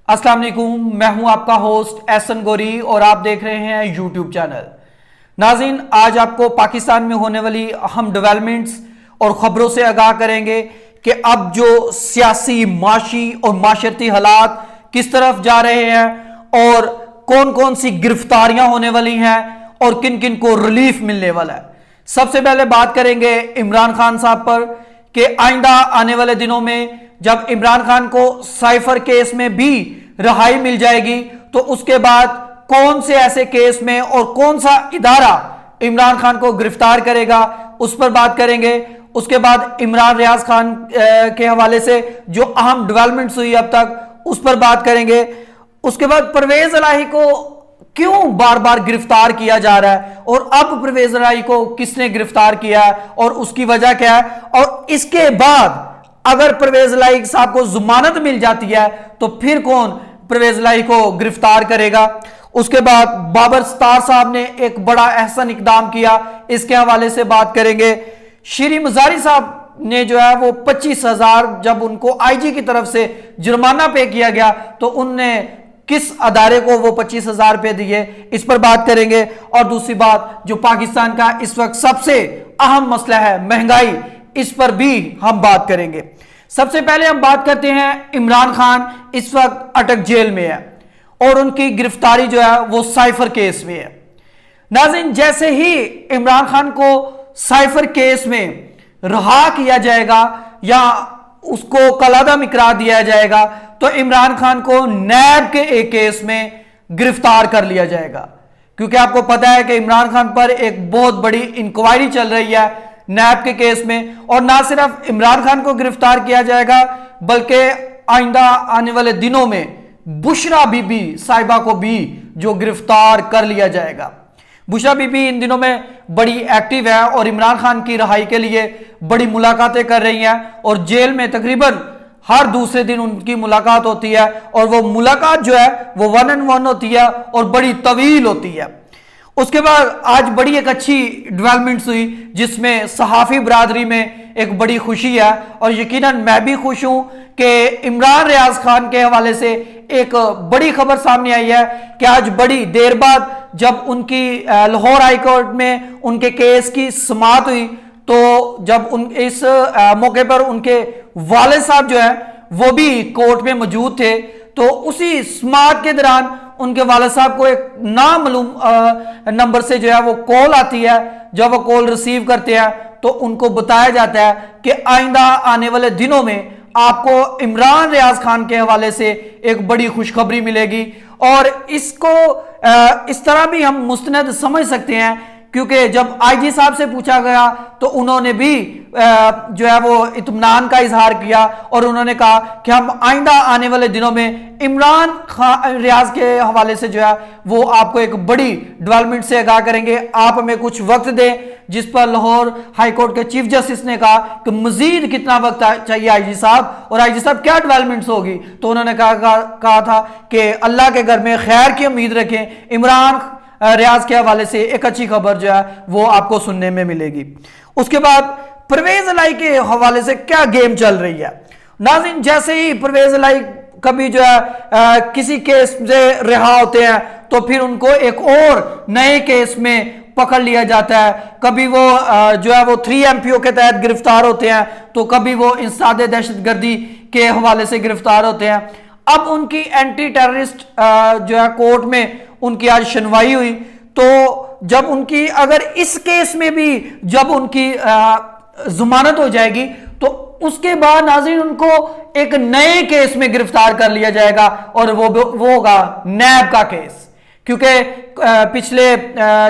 अस्सलाम वालेकुम, मैं हूं आपका होस्ट एहसन गोरी और आप देख रहे हैं यूट्यूब चैनल। नाज़रीन, आज आपको पाकिस्तान में होने वाली अहम डेवलपमेंट्स और खबरों से आगाह करेंगे कि अब जो सियासी, माशी और माशरती हालात किस तरफ जा रहे हैं और कौन कौन सी गिरफ्तारियां होने वाली हैं और किन किन को रिलीफ मिलने वाला है। सबसे पहले बात करेंगे इमरान खान साहब पर कि आइंदा आने वाले दिनों में जब इमरान खान को साइफर केस में भी रिहाई मिल जाएगी तो उसके बाद कौन से ऐसे केस में और कौन सा इदारा इमरान खान को गिरफ्तार करेगा, उस पर बात करेंगे। उसके बाद इमरान रियाज खान के हवाले से जो अहम डेवलपमेंट्स हुई अब तक उस पर बात करेंगे। उसके बाद परवेज इलाही को क्यों बार बार गिरफ्तार किया जा रहा है और अब परवेज इलाही को किसने गिरफ्तार किया है और उसकी वजह क्या है, और इसके बाद अगर परवेज इलाही साहब को जमानत मिल जाती है तो फिर कौन परवेज इलाही को गिरफ्तार करेगा। उसके बाद बाबर सत्तार साहब ने एक बड़ा अहसन इकदाम किया, इसके हवाले से बात करेंगे। श्री मजारी साहब ने जो है वो 25,000 जब उनको आईजी की तरफ से जुर्माना पे किया गया तो उनने किस अदारे को वो 25,000 रुपए दिए, इस पर बात करेंगे। और दूसरी बात, जो पाकिस्तान का इस वक्त सबसे अहम मसला है महंगाई, इस पर भी हम बात करेंगे। सबसे पहले हम बात करते हैं इमरान खान इस वक्त अटक जेल में है और उनकी गिरफ्तारी जो है वो साइफर केस में है। नाज़रीन, जैसे ही इमरान खान को साइफर केस में रिहा किया जाएगा या उसको कलादम इकरार दिया जाएगा तो इमरान खान को नैब के एक केस में गिरफ्तार कर लिया जाएगा, क्योंकि आपको पता है कि इमरान खान पर एक बहुत बड़ी इंक्वायरी चल रही है नैब के केस में। और ना सिर्फ इमरान खान को गिरफ्तार किया जाएगा बल्कि आइंदा आने वाले दिनों में बुशरा बीबी साहिबा को भी जो गिरफ्तार कर लिया जाएगा। बुशरा बीबी इन दिनों में बड़ी एक्टिव है और इमरान खान की रिहाई के लिए बड़ी मुलाकातें कर रही हैं और जेल में तकरीबन हर दूसरे दिन उनकी मुलाकात होती है और वो मुलाकात जो है वो 1-on-1 होती है और बड़ी तवील होती है। उसके बाद आज बड़ी एक अच्छी डेवलपमेंट्स हुई जिसमें सहाफ़ी बरादरी में एक बड़ी खुशी है और यकीनन मैं भी खुश हूं कि इमरान रियाज खान के हवाले से एक बड़ी खबर सामने आई है कि आज बड़ी देर बाद जब उनकी लाहौर हाई कोर्ट में उनके केस की समाअत हुई तो जब इस मौके पर उनके वालिद साहब जो है वो भी कोर्ट में मौजूद थे, तो उसी समाअत के दौरान उनके वालिद साहब को एक नामालूम नंबर से जो है वो कॉल आती है। जब वो कॉल रिसीव करते हैं तो उनको बताया जाता है कि आइंदा आने वाले दिनों में आपको इमरान रियाज खान के हवाले से एक बड़ी खुशखबरी मिलेगी। और इसको इस तरह भी हम मुस्तनद समझ सकते हैं क्योंकि जब आईजी साहब से पूछा गया तो उन्होंने भी जो है वो इत्मीनान का इजहार किया और उन्होंने कहा कि हम आइंदा आने वाले दिनों में इमरान खान रियाज के हवाले से जो है वो आपको एक बड़ी डेवलपमेंट से आगाह करेंगे। आप हमें कुछ वक्त दें, जिस पर लाहौर हाई कोर्ट के चीफ जस्टिस ने कहा कि मजीद कितना वक्त चाहिए आईजी साहब, और आईजी साहब क्या डेवलपमेंट्स होगी, तो उन्होंने कहा था कि अल्लाह के घर में खैर की उम्मीद रखें, इमरान रियाज के हवाले से एक अच्छी खबर जो है वो आपको सुनने में मिलेगी। उसके बाद परवेज इलाही के हवाले से क्या गेम चल रही है। नाज़रीन, जैसे ही परवेज इलाही कभी जो है किसी केस से रिहा होते हैं तो फिर उनको एक और नए केस में पकड़ लिया जाता है। कभी वो जो है वो 3 MPO के तहत गिरफ्तार होते हैं तो कभी वो इंसदादे दहशतगर्दी के हवाले से गिरफ्तार होते हैं। अब उनकी एंटी टेररिस्ट जो है कोर्ट में उनकी आज सुनवाई हुई, तो जब उनकी अगर इस केस में भी जब उनकी जमानत हो जाएगी तो उसके बाद नाज़रीन उनको एक नए केस में गिरफ्तार कर लिया जाएगा और वो होगा नैब का केस, क्योंकि पिछले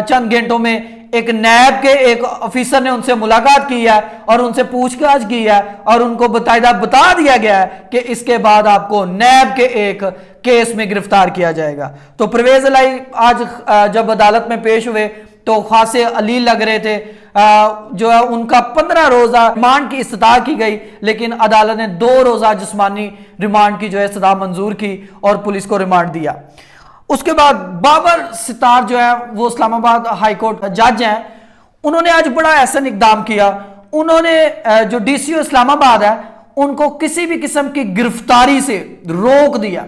चंद घंटों में एक नैब के एक ऑफिसर ने उनसे मुलाकात की है और उनसे पूछताछ की है और उनको बाकायदा बता दिया गया है कि इसके बाद आपको नैब के एक केस में गिरफ्तार किया जाएगा। तो परवेज इलाही आज जब अदालत में पेश हुए तो खासे अलील लग रहे थे। जो है उनका 15 रोजा रिमांड की इस्तदा की गई, लेकिन अदालत ने 2 रोजा जिस्मानी रिमांड की जो है इस्तदा मंजूर की और पुलिस को रिमांड दिया। उसके बाद बाबर सितार जो है वो इस्लामाबाद हाई कोर्ट जज हैं, उन्होंने आज बड़ा अहसन इकदाम किया। उन्होंने जो DCO इस्लामाबाद है उनको किसी भी किस्म की गिरफ्तारी से रोक दिया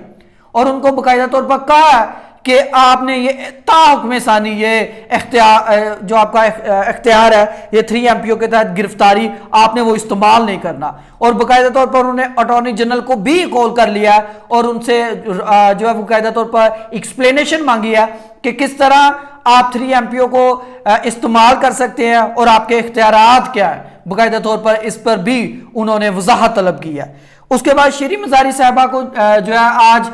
और उनको बाकायदा तौर पर कहा है कि आपने ये ताहुक्म सानी, ये इख्तियार जो आपका इख्तियार है, ये 3 MPO के तहत गिरफ्तारी आपने वो इस्तेमाल नहीं करना। और बाकायदा तौर पर उन्होंने अटॉर्नी जनरल को भी कॉल कर लिया और उनसे जो है बाकायदा तौर पर एक्सप्लेनेशन मांगी है कि किस तरह आप 3 MPO को इस्तेमाल कर सकते हैं और आपके इख्तियारात क्या है। बाकायदा तौर पर इस पर भी उन्होंने वजाहत तलब की है। उसके बाद शीरी मजारी साहबा को जो है आज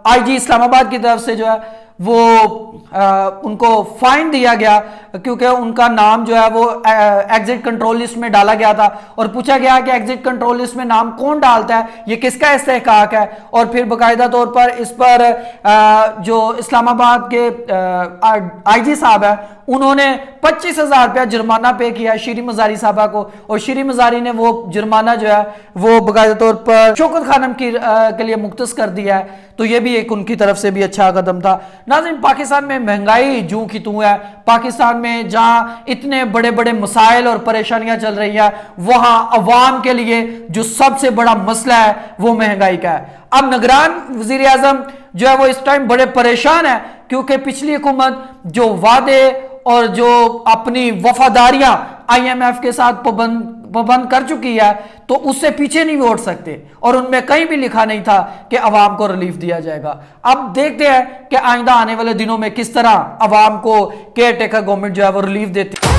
IG इस्लामाबाद की तरफ से जो है वो उनको फाइन दिया गया, क्योंकि उनका नाम जो है वो एग्जिट कंट्रोल लिस्ट में डाला गया था और पूछा गया कि एग्जिट कंट्रोल लिस्ट में नाम कौन डालता है, ये किसका इस्तेहकाक है। और फिर बाकायदा तौर पर इस पर जो इस्लामाबाद के IG साहब है उन्होंने 25,000 रुपया जुर्माना पे किया शीरी मजारी साहबा को, और शीरी मजारी ने वो जुर्माना जो है वो बाकायदा तौर पर शौकत खानम के लिए मुख्तस कर दिया है। तो ये भी एक उनकी तरफ से भी अच्छा कदम था। नाज़रीन, पाकिस्तान में महंगाई जूं की तूं है। पाकिस्तान में जहां इतने बड़े बड़े मसाइल और परेशानियां चल रही है, वहां अवाम के लिए जो सबसे बड़ा मसला है वो महंगाई का है। अब निगरान वजीर आजम जो है वो इस टाइम बड़े परेशान है, क्योंकि पिछली हुकूमत जो वादे और जो अपनी वफादारियां IMF के साथ पाबंद कर चुकी है, तो उससे पीछे नहीं उठ सकते। और उनमें कहीं भी लिखा नहीं था कि अवाम को रिलीफ दिया जाएगा। अब देखते हैं कि आइंदा आने वाले दिनों में किस तरह अवाम को केयर टेकर गवर्नमेंट जो है वो रिलीफ देती है।